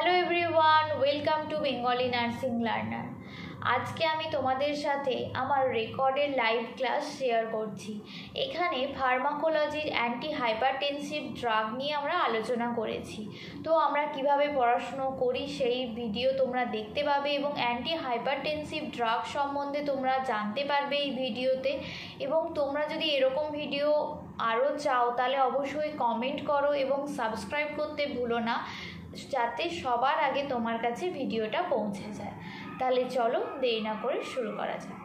Hello everyone, welcome to Bengali nursing learner. আজকে আমি তোমাদের সাথে আমার রেকর্ডের লাইভ ক্লাস শেয়ার করছি। এখানে ফার্মাকোলজির অ্যান্টি হাইপারটেনসিভ ড্রাগ নিয়ে আমরা আলোচনা করেছি। তো আমরা কিভাবে পড়াশুনো করি সেই ভিডিও তোমরা দেখতে পাবে এবং অ্যান্টি হাইপারটেনসিভ ড্রাগ সম্বন্ধে তোমরা জানতে পারবে এই ভিডিওতে। এবং তোমরা যদি এরকম ভিডিও আরও চাও তাহলে অবশ্যই কমেন্ট করো এবং সাবস্ক্রাইব করতে ভুলো না, যাতে সবার আগে তোমার কাছে ভিডিওটা পৌঁছে যায়। তাহলে চলো দেরি না করে শুরু করা যাক।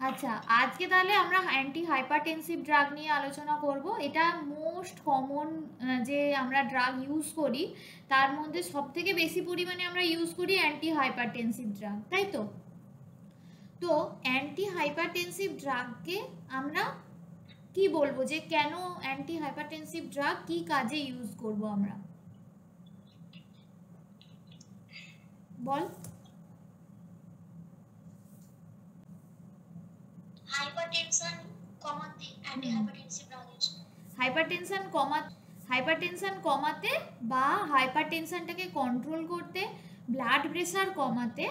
আচ্ছা, আজকে তাহলে আমরা অ্যান্টি হাইপারটেনসিভ ড্রাগ নিয়ে আলোচনা করব। এটা মোস্ট কমন যে আমরা ড্রাগ ইউজ করি, তার মধ্যে সবথেকে বেশি পরিমাণে আমরা ইউজ করি অ্যান্টি হাইপারটেনসিভ ড্রাগ, তাই তো? তো অ্যান্টি হাইপারটেনসিভ ড্রাগকে আমরা কি বলবো, যে কেন অ্যান্টি হাইপারটেনসিভ ড্রাগ কি কাজে ইউজ করব আমরা, বল। হাইপারটেনশন কমাতে অ্যান্টি হাইপারটেনসিভ ড্রাগ ইউজ করে। হাইপারটেনশন কমাতে বা হাইপারটেনশনটাকে কন্ট্রোল করতে, ব্লাড প্রেশার কমাতে,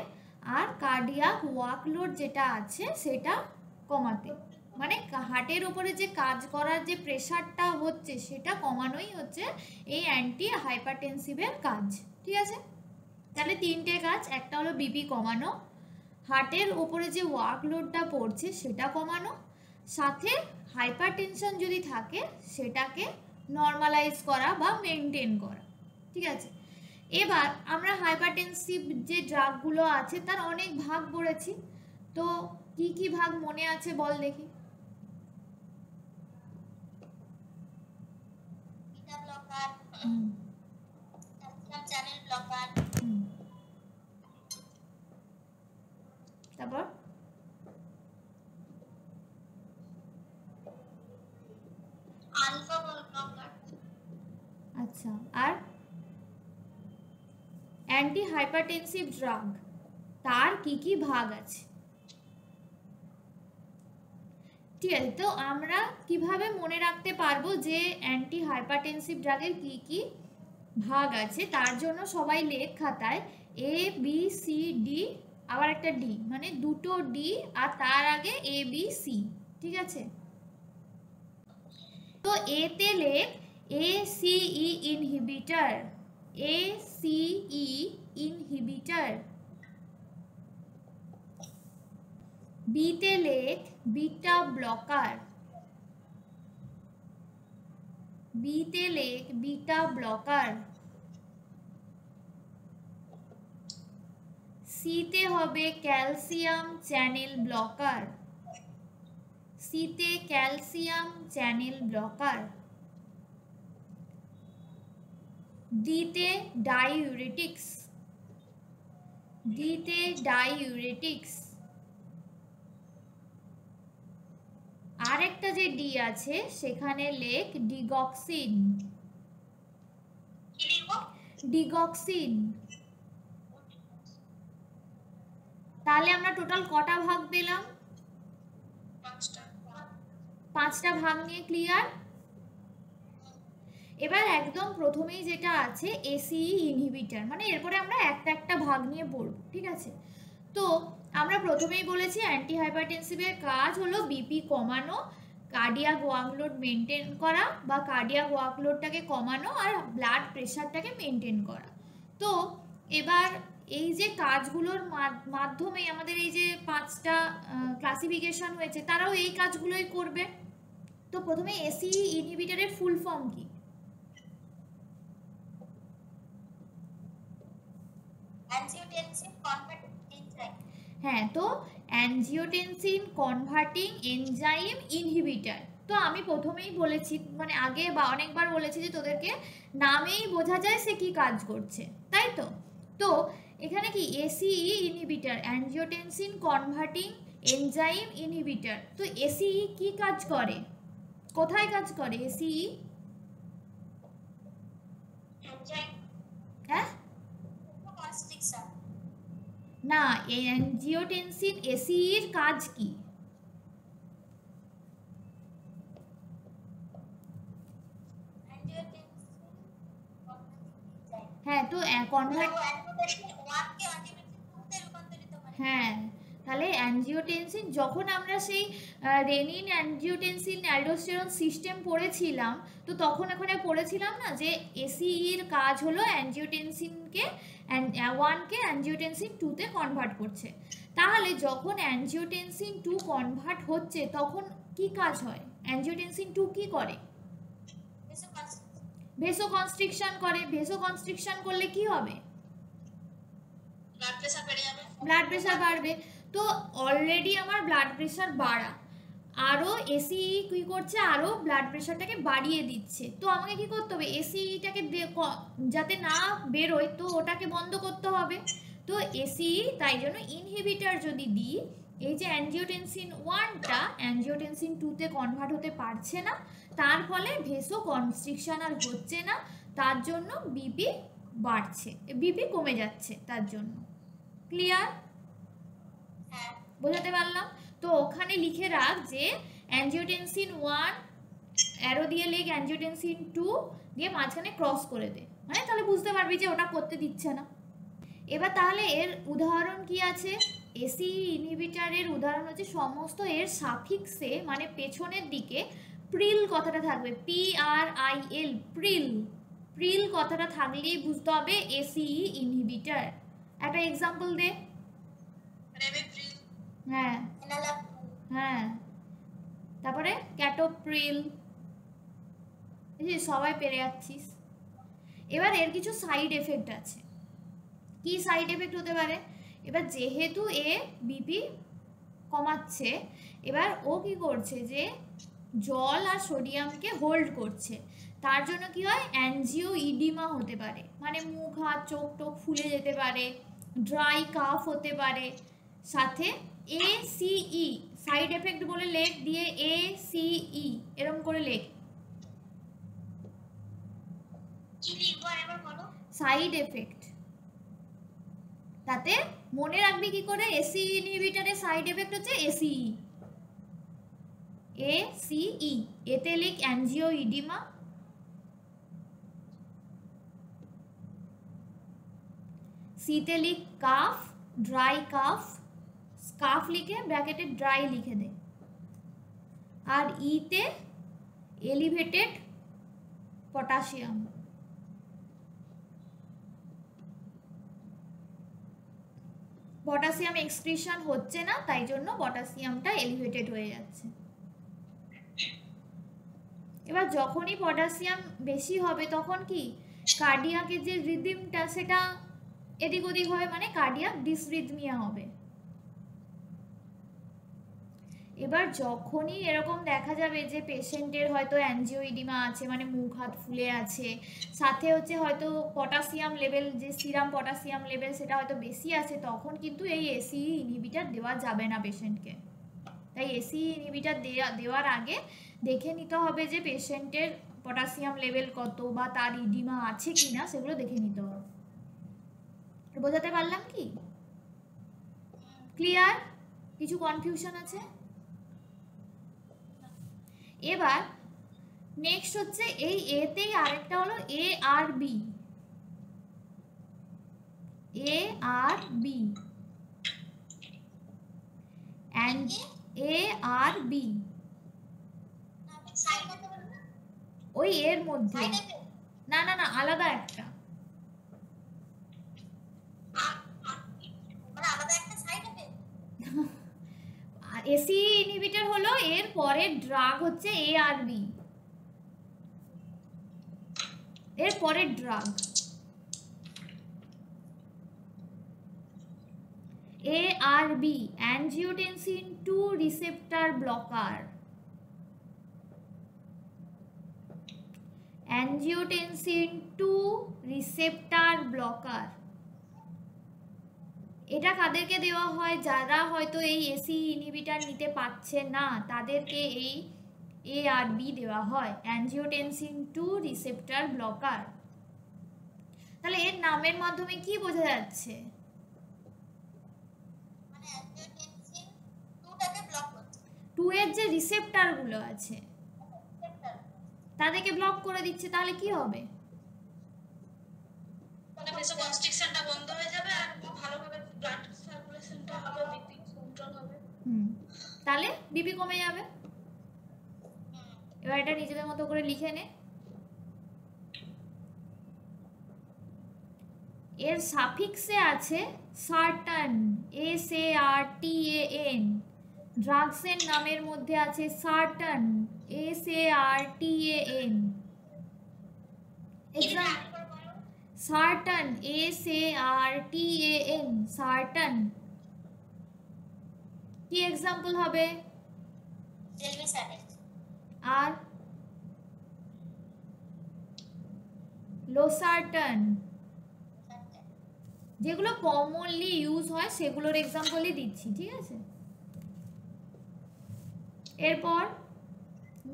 আর কার্ডিয়াক ওয়ার্কলোড যেটা আছে সেটা কমাতে, মানে হার্টের উপরে যে কাজ করার যে প্রেশারটা হচ্ছে সেটা কমানোই হচ্ছে এই অ্যান্টি হাইপারটেনসিভের কাজ। ঠিক আছে, তাহলে তিনটে কাজ। একটা হলো বিপি কমানো, হার্টের উপরে যে ওয়ার্কলোডটা পড়ছে সেটা কমানো, সাথে হাইপারটেনশন যদি থাকে সেটাকে নর্মালাইজ করা বা মেনটেন করা। ঠিক আছে, এবার আমরা হাইপারটেনসিভ যে ড্রাগগুলো আছে তার অনেক ভাগ পড়েছি। তো কি কি ভাগ মনে আছে বল দেখি। Beta blocker, calcium channel blocker, তারপর আলফা ব্লকার। আচ্ছা, আর অ্যান্টি হাইপারটেনসিভ ড্রাগ তার কি কি ভাগ আছে? ঠিক আছে, তো আমরা কিভাবে মনে রাখতে পারবো যে অ্যান্টি হাইপারটেনসিভ ড্রাগের কি কি ভাগ আছে? তার জন্য সবাই লেখ খাতায় এ বি সি ডি, আবার একটা ডি, মানে দুটো ডি আর তার আগে এ বি সি। ঠিক আছে, তো এতে লেখ A C E inhibitor, A C E inhibitor. বিতে লেখ বিটা ব্লকার, বিতে লেখ বিটা ব্লকার। সিতে হবে ক্যালসিয়াম চ্যানেল ব্লকার, সিতে ক্যালসিয়াম চ্যানেল ব্লকার। ডিতে ডাইউরেটিক্স, ডিতে ডাইউরেটিক্স। আর একটা যে ডি আছে সেখানে লেখ ডিগক্সিন, কি লিখব? ডিগক্সিন। তাহলে আমরা টোটাল কটা ভাগ পেলাম? পাঁচটা ভাগ নিয়ে ক্লিয়ার। এবার একদম প্রথমেই যেটা আছে এসিই ইনহিবিটর, মানে এরপরে আমরা একটা একটা ভাগ নিয়ে পড়ব। ঠিক আছে, তো আমরা প্রথমেই বলেছি অ্যান্টি হাইপারটেনসিভের কাজ হলো বিপি কমানো, কার্ডিয়াক ওয়ার্কলোড মেনটেন করা বা কার্ডিয়াক ওয়ার্কলোডটাকে কমানো, আর ব্লাড প্রেশারটাকে মেনটেন করা। তো এবার এই যে কাজগুলোর মাধ্যমে আমাদের এই যে পাঁচটা ক্লাসিফিকেশন হয়েছে, তারাও এই কাজগুলোই করবে। তো প্রথমে এসিই ইনহিবিটরের ফুল ফর্ম কি? Angiotensin converting enzyme. হ্যাঁ, তো অ্যানজিওটেনসিন কনভার্টিং এনজাইম ইনহিবিটর। তো আমি প্রথমেই বলেছি, মানে আগে বা অনেকবার বলেছি যে তোদেরকে নামেই বোঝা যায় সে কি কাজ করছে, তাই তো? তো এখানে কি এসিই inhibitor, angiotensin converting enzyme inhibitor. তো এসিই কি কাজ করে, কোথায় কাজ করে এসিই? এনজাইম হ্যাঁ কনস্ট্রিকশন। না, এই অ্যানজিওটেনসিন এসিইর কাজ কি? হ্যাঁ, তো কনভার্ট, ও অ্যাঞ্জিওটেনসিন 1 কে অ্যাঞ্জিওটেনসিন 2 তে রূপান্তরিত করে। হ্যাঁ, তাহলে অ্যাঞ্জিওটেনসিন যখন আমরা সেই রেনিন অ্যাঞ্জিওটেনসিন অ্যালডোস্টেরন সিস্টেম পড়েছিলাম, তো তখন এখানে পড়েছিলাম না যে এসিইর কাজ হলো অ্যাঞ্জিওটেনসিনকে 1কে অ্যাঞ্জিওটেনসিন 2তে কনভার্ট করছে। তাহলে যখন অ্যাঞ্জিওটেনসিন 2 কনভার্ট হচ্ছে তখন কি কাজ হয়? অ্যাঞ্জিওটেনসিন 2 কি করে? ভেসোকনস্ট্রিকশন করে। ভেসোকনস্ট্রিকশন করলে কি হবে? ব্লাড প্রেসার বেড়ে যাবে। ব্লাড প্রেসার বাড়বে। তো অলরেডি আমার ব্লাড প্রেসার বাড়া, আরও এসিই কি করছে, আরও ব্লাড প্রেসারটাকে বাড়িয়ে দিচ্ছে। তো আমাকে কি করতে হবে? এসিইটাকে যাতে না বেরোয়, তো ওটাকে বন্ধ করতে হবে। তো এসিই তাই জন্য ইনহিবিটার যদি দিই, এই যে অ্যাঞ্জিওটেনসিন 1টা অ্যাঞ্জিওটেনসিন 2তে কনভার্ট হতে পারছে না, তার ফলে ভেসো কনস্ট্রিকশন আর হচ্ছে না, তার জন্য বিপি বাড়ছে, বিপি কমে যাচ্ছে তার জন্য। ক্লিয়ার? হ্যাঁ, বোঝাতে পারলাম? তো ওখানে লিখে রাখ যে অ্যাঞ্জিওটেনসিন 1 অ্যারো দিয়ে লেখ, অ্যাঞ্জিওটেনসিন 2 দিয়ে মাঝখানে ক্রস করে দে, মানে তাহলে বুঝতে পারবি যে ওটা করতে দিচ্ছে না। এবার তাহলে এর উদাহরণ কি আছে? এসি ইনহিবিটারের উদাহরণ হচ্ছে সমস্ত এর সাফিক্সে মানে পেছনের দিকে প্রিল কথাটা থাকবে, PRIL, প্রিল। প্রিল কথাটা থাকলেই বুঝতে হবে এসি ইনহিবিটার। একটা এক্সাম্পল দে। রেমিপ্রিল, হ্যাঁ এনালাপ্রিল। হ্যাঁ, তারপরে ক্যাটোপ্রিল। এই যে সবাই পেরে যাচ্ছিস। এবার এর কিছু সাইড এফেক্ট আছে। কি সাইড এফেক্ট হতে পারে? এবার যেহেতু এ বিপি কমাচ্ছে, এবার ও কি করছে যে জল আর সোডিয়ামকে হোল্ড করছে, তার জন্য কি হয়? অ্যাঞ্জিওইডিমা হতে পারে, মানে মুখ হাত চোখ টোক ফুলে যেতে পারে, ড্রাই কাফ হতে পারে। সাথে ACE সাইড এফেক্ট বলে লেখ, দিয়ে ACE এরকম করে লেখ। কি লিখবো আরেকবার বলো? Side effect. তাতে মনে রাখবি কি করে? এসি ইনহিবিটরের সাইড এফেক্ট হচ্ছে ACE। ACE এতে লিখ অ্যাঞ্জিওইডিমা, সিতে লিখ কাফ, ড্রাই কাফ, কাফ লিখে ব্র্যাকেটে ড্রাই লিখে দে, আর ইতে এলিভেটেড পটাশিয়াম। পটাশিয়াম এক্সক্রিশন হচ্ছে না, তাই জন্য পটাশিয়ামটা এলিভেটেড হয়ে যাচ্ছে। এবার যখনই পটাশিয়াম বেশি হবে তখন কি কার্ডিয়াকের যে রিদিমটা সেটা এদিক ওদিক হয়, মানে কার্ডিয়াক ডিসরিদমিয়া হবে। এবার যখনই এরকম দেখা যাবে যে পেশেন্টের হয়তো অ্যাঞ্জিওইডিমা আছে, মানে মুখ হাত ফুলে আছে, সাথে হচ্ছে হয়তো পটাশিয়াম লেভেল, যে সিরাম পটাশিয়াম লেভেল সেটা হয়তো বেশি আছে, তখন কিন্তু এই এসি ইনহিবিটার দেওয়া যাবে না পেশেন্টকে। তাই এসি ইনহিবিটার দেওয়ার আগে দেখে নিতে হবে যে পেশেন্টের পটাশিয়াম লেভেল কত বা তার ইডিমা আছে কিনা, সেগুলো দেখে নিতে হবে। বোঝাতে পারলাম কি? ক্লিয়ার? কিছু কনফিউশন আছে? এবার নেক্সট হচ্ছে এই এতেই আরেকটা হলো ARB। ARB and ARB side effect বলো না? ওই এর মধ্যে, সাইড এফেক্ট না না না, আলাদা একটা। মানে আলাদা একটা সাইড এফেক্ট। এসি ইনহিবিটর হলো এর পরের ড্রাগ হচ্ছে ARB, এর পরের drug ARB, angiotensin 2 receptor blocker. Angiotensin 2 receptor blocker. এটা কাদেরকে দেওয়া হয়? যারা হয়তো এই এসি ইনহিবিটর নিতে পারছে না তাদেরকে এই ARB দেওয়া হয়, অ্যাঞ্জিওটেনসিন 2 রিসেপ্টর ব্লকার। তাহলে এর নামের মাধ্যমে কি বোঝা যাচ্ছে? মানে অ্যাঞ্জিওটেনসিন 2টাকে ব্লক করছে। 2 এর যে রিসেপ্টরগুলো আছে তাদেরকে ব্লক করে দিচ্ছে, তাহলে কি হবে? মানে ভেসোকনস্ট্রিকশনটা বন্ধ হয়ে যাবে আর ভালোভাবে ব্লাড সার্কুলেশনটা হবে, বিপি কন্ট্রোল হবে। তাহলে বিপি কমে যাবে। এবার এটা নিজেদের মতো করে লিখে নে। এর সাফিক্সে আছে সার্টান, SARTAN। ড্রাগসের নামের মধ্যে আছে sartan, SARTAN। Sartan, SARTAN, sartan. কি এক্সাম্পল হবে? আর লোসার্টান, যেগুলো কমনলি ইউজ হয় সেগুলোর এক্সাম্পলই দিচ্ছি, ঠিক আছে? এরপর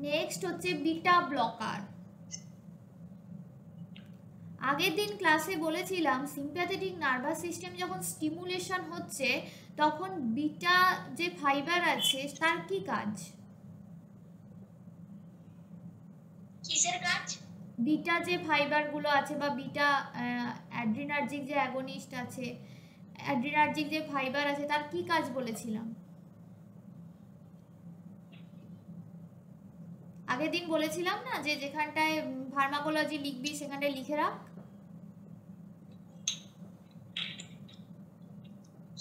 নেক্সট হচ্ছে বিটা ব্লকার। আগের দিন ক্লাসে বলেছিলাম সিম্প্যাথেটিক নার্ভাস সিস্টেম যখন স্টিমুলেশন হচ্ছে তখন বিটা যে ফাইবার আছে তার কি কাজ? কিসের কাজ? বিটা যে ফাইবারগুলো আছে বা বিটা অ্যাড্রিনার্জিক যে অ্যাগনিস্ট আছে, অ্যাড্রিনার্জিক যে ফাইবার আছে তার কি কাজ বলেছিলাম? আগের দিন বলেছিলাম না যে যেখানটায় ফার্মাকোলজি লিখবি সেখানটায় লিখে রাখ।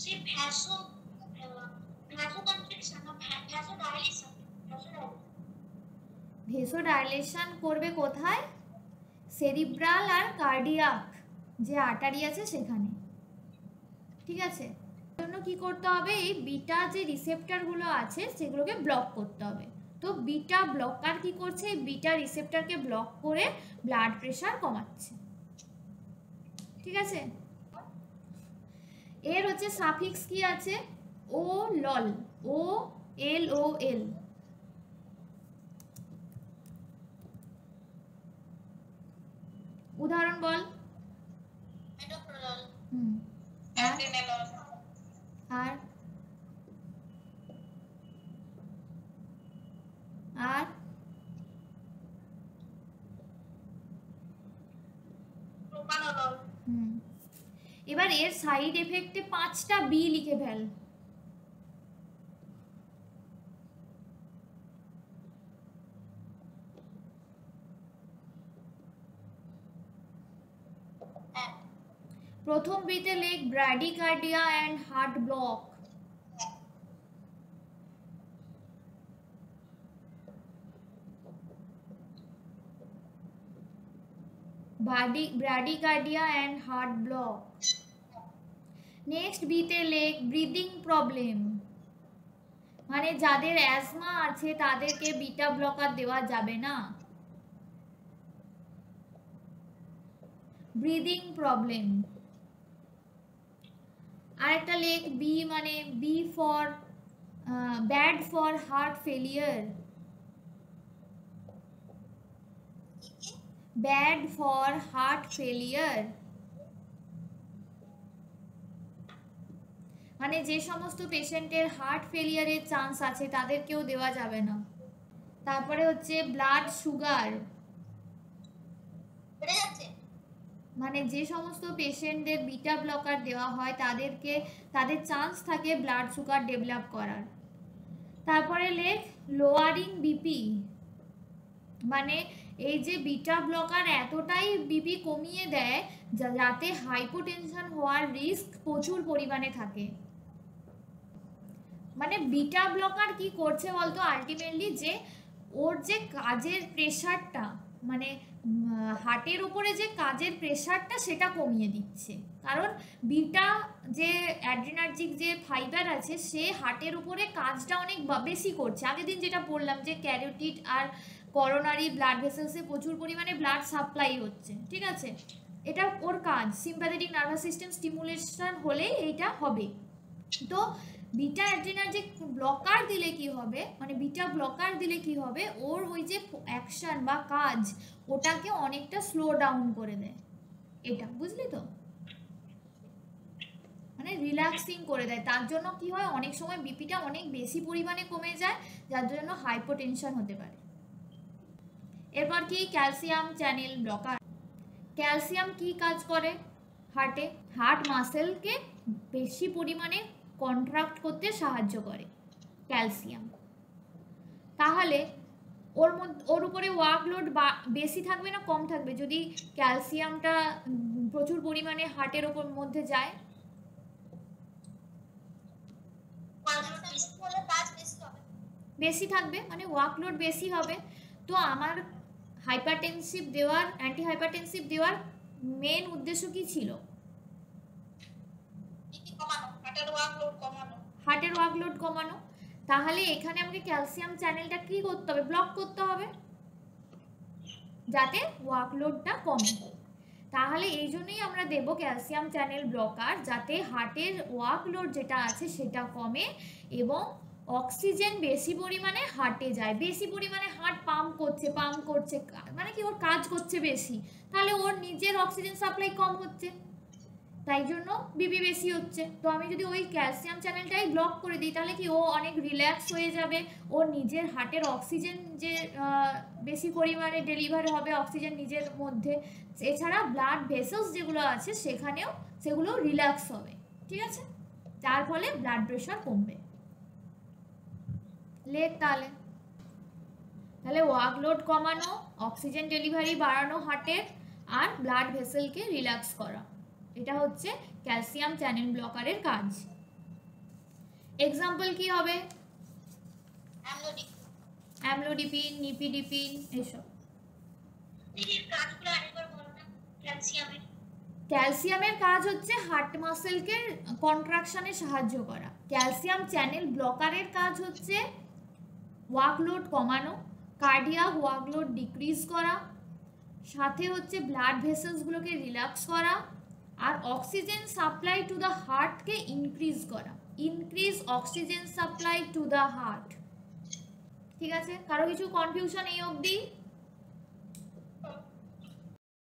সেই ভেসোডাইলেশন করবে কোথায়? সেরিব্রাল আর কার্ডিয়াক যে আর্টারি আছে সেখানে, ঠিক আছে? জন্য কি করতে হবে? এই বিটা যে রিসেপ্টরগুলো আছে সেগুলোকে ব্লক করতে হবে। তো বিটা ব্লকার কি করছে? বিটা রিসেপ্টরকে ব্লক করে ব্লাড প্রেশার কমাচ্ছে, ঠিক আছে? এর হচ্ছে সাফিক্স কি আছে? ও লল, OLOL। উদাহরণ বল। আর আর এবার এর সাইড এফেক্টে 5টা বি লিখে ফেল। প্রথম বিতে লেখ bradycardia and heart block. Bradycardia and heart block. Next বিতে লেখ ব্রিদিং প্রবলেম, মানে যাদের অ্যাজমা আছে তাদেরকে বিটা ব্লকার দেওয়া যাবে না। Breathing problem. আরেকটা লেখ বি, মানে B for bad for heart failure. Bad for heart failure মানে যে সমস্ত পেশেন্টের হার্ট ফেলিয়ারের চান্স আছে তাদেরকেও দেওয়া যাবে না। তারপরে হচ্ছে ব্লাড সুগার, মানে যে সমস্ত পেশেন্টদের বিটা ব্লকার দেওয়া হয় তাদের চান্স থাকে ব্লাড সুগার ডেভেলপ করার। তারপরে লেখ লোয়ারিং বিপি, মানে এই যে বিটা ব্লকার এতটাই বিপি কমিয়ে দেয় যাতে হাইপোটেনশন হওয়ার রিস্ক প্রচুর পরিমাণে থাকে। মানে বিটা ব্লকার কি করছে বলতো আলটিমেটলি, যে ওর যে কাজের প্রেশারটা, মানে হার্টের উপরে যে কাজের প্রেশারটা সেটা কমিয়ে দিচ্ছে। কারণ বিটা যে অ্যাড্রিনার্জিক যে ফাইবার আছে সে হার্টের উপরে কাজটা অনেক বেশি করছে। আগের দিন যেটা বললাম যে ক্যারোটিড আর করোনারি ব্লাড ভেসেলসে প্রচুর পরিমাণে ব্লাড সাপ্লাই হচ্ছে, ঠিক আছে? এটা ওর কাজ। সিম্প্যাথেটিক নার্ভাস সিস্টেম স্টিমুলেশন হলে এইটা হবে। তো বিটা অ্যাড্রিনার্জিক ব্লকার দিলে কি হবে, মানে বিটা ব্লকার দিলে কি হবে, ওর ওই যে অ্যাকশন বা কাজ ওটাকে অনেকটা স্লো ডাউন করে দেয়। এটা বুঝলি তো? মানে রিল্যাক্সিং করে দেয়। তার জন্য কি হয়, অনেক সময় বিপিটা অনেক বেশি পরিমাণে কমে যায়, যার জন্য হাইপোটেনশন হতে পারে। এরপর কি ক্যালসিয়াম চ্যানেল ব্লকার। ক্যালসিয়াম কি কাজ করে? হার্ট মাসেলকে বেশি পরিমাণে কন্ট্রাক্ট করতে সাহায্য করে ক্যালসিয়াম। তাহলে ওর উপরে ওয়ার্কলোড বেশি থাকবে না কম থাকবে যদি ক্যালসিয়ামটা প্রচুর পরিমাণে হার্টের ওপর মধ্যে যায়? বেশি থাকবে, মানে ওয়ার্কলোড বেশি হবে। তো আমার হাইপারটেনসিভ দেওয়ার, অ্যান্টি হাইপারটেনসিভ দেওয়ার মেন উদ্দেশ্য কি ছিল? হার্টের ওয়ার্কলোড কমানো। তাহলে এখানে আমাকে ক্যালসিয়াম চ্যানেলটা কি করতে হবে? ব্লক করতে হবে যাতে ওয়ার্কলোডটা কমে। তাহলে এই জন্যই আমরা দেব ক্যালসিয়াম চ্যানেল ব্লকার, যাতে হার্টের ওয়ার্কলোড যেটা আছে সেটা কমে এবং অক্সিজেন বেশি পরিমাণে হার্টে যায়। বেশি পরিমাণে হার্ট পাম্প করছে, মানে কি ওর কাজ করছে বেশি, তাহলে ওর নিজের অক্সিজেন সাপ্লাই কম হচ্ছে, তাই জন্য বিপি বেশি হচ্ছে। তো আমি যদি ওই ক্যালসিয়াম চ্যানেলটাই ব্লক করে দিই তাহলে কি ও অনেক রিল্যাক্স হয়ে যাবে, ওর নিজের হার্টের অক্সিজেন যে বেশি পরিমাণে ডেলিভার হবে অক্সিজেন নিজের মধ্যে, এছাড়া ব্লাড ভেসেলস যেগুলো আছে সেগুলো রিল্যাক্স হবে, ঠিক আছে? তার ফলে ব্লাড প্রেশার কমবে। তাহলে ওয়ার্কলোড কমানো, অক্সিজেন ডেলিভারি বাড়ানো হার্টের, আর ব্লাড ভেসেলকে রিল্যাক্স করা, এটা হচ্ছে ক্যালসিয়াম চ্যানেল ব্লকারের কাজ। এক্সাম্পল কি হবে? অ্যামলোডিপিন, নিপিডিপিন, এসব। ক্যালসিয়ামের কাজ হচ্ছে হার্ট মাসেলকে কন্ট্রাকশনে সাহায্য করা। ক্যালসিয়াম চ্যানেল ব্লকারের কাজ হচ্ছে ওয়ার্কলোড কমানো, কার্ডিয়াক ওয়ার্কলোড ডিক্রিজ করা, সাথে হচ্ছে ব্লাড ভেসেলসগুলোকে রিল্যাক্স করা, আর অক্সিজেন সাপ্লাই টু দ্য হার্টকে ইনক্রিজ করা। Increase oxygen supply to the heart. ঠিক আছে? কারো কিছু কনফিউশন এই অবধি?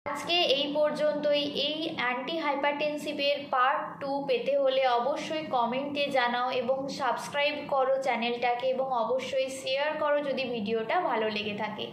আজকে এই পর্যন্তই। এই অ্যান্টি হাইপারটেনসিভের পার্ট 2 পেতে হলে অবশ্যই কমেন্টে জানাও এবং সাবস্ক্রাইব করো চ্যানেলটাকে, এবং অবশ্যই শেয়ার করো যদি ভিডিওটা ভালো লেগে থাকে।